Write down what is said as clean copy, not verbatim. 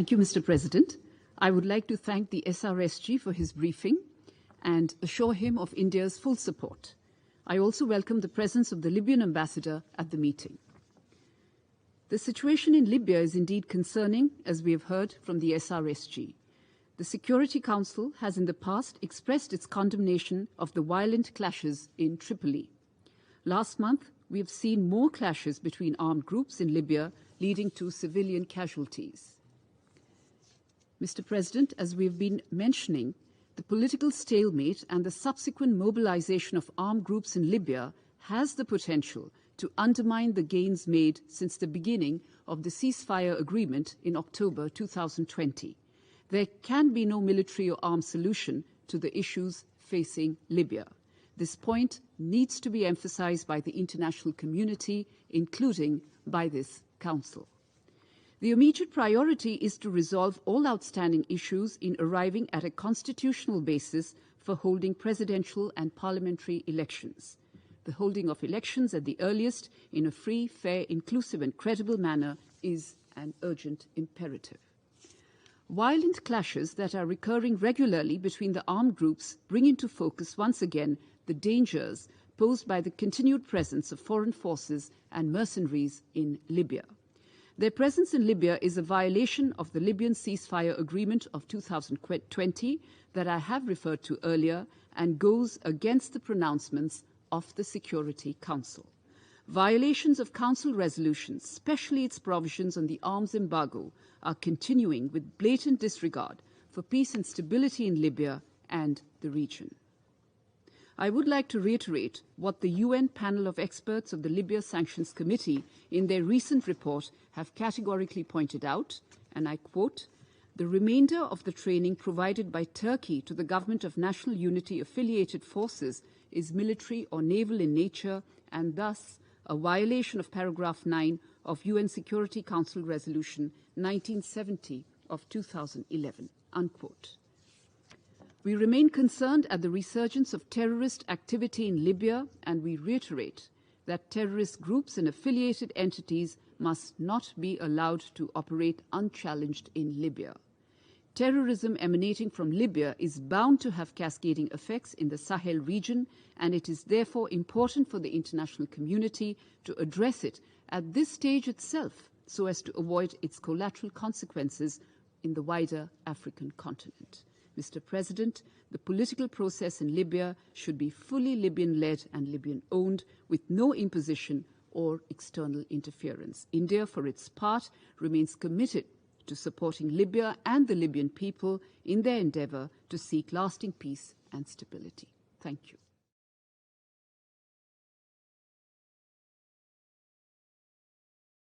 Thank you, Mr. President. I would like to thank the SRSG for his briefing and assure him of India's full support. I also welcome the presence of the Libyan ambassador at the meeting. The situation in Libya is indeed concerning, as we have heard from the SRSG. The Security Council has in the past expressed its condemnation of the violent clashes in Tripoli. Last month, we have seen more clashes between armed groups in Libya, leading to civilian casualties. Mr. President, as we have been mentioning, the political stalemate and the subsequent mobilization of armed groups in Libya has the potential to undermine the gains made since the beginning of the ceasefire agreement in October 2020. There can be no military or armed solution to the issues facing Libya. This point needs to be emphasized by the international community, including by this Council. The immediate priority is to resolve all outstanding issues in arriving at a constitutional basis for holding presidential and parliamentary elections. The holding of elections at the earliest in a free, fair, inclusive and credible manner is an urgent imperative. Violent clashes that are recurring regularly between the armed groups bring into focus once again the dangers posed by the continued presence of foreign forces and mercenaries in Libya. Their presence in Libya is a violation of the Libyan ceasefire agreement of 2020 that I have referred to earlier and goes against the pronouncements of the Security Council. Violations of Council resolutions, especially its provisions on the arms embargo, are continuing with blatant disregard for peace and stability in Libya and the region. I would like to reiterate what the UN panel of experts of the Libya Sanctions Committee in their recent report have categorically pointed out, and I quote, "The remainder of the training provided by Turkey to the Government of National Unity affiliated forces is military or naval in nature and thus a violation of paragraph 9 of UN Security Council Resolution 1970 of 2011, unquote. We remain concerned at the resurgence of terrorist activity in Libya, and we reiterate that terrorist groups and affiliated entities must not be allowed to operate unchallenged in Libya. Terrorism emanating from Libya is bound to have cascading effects in the Sahel region, and it is therefore important for the international community to address it at this stage itself so as to avoid its collateral consequences in the wider African continent. Mr. President, the political process in Libya should be fully Libyan-led and Libyan-owned with no imposition or external interference. India, for its part, remains committed to supporting Libya and the Libyan people in their endeavor to seek lasting peace and stability. Thank you.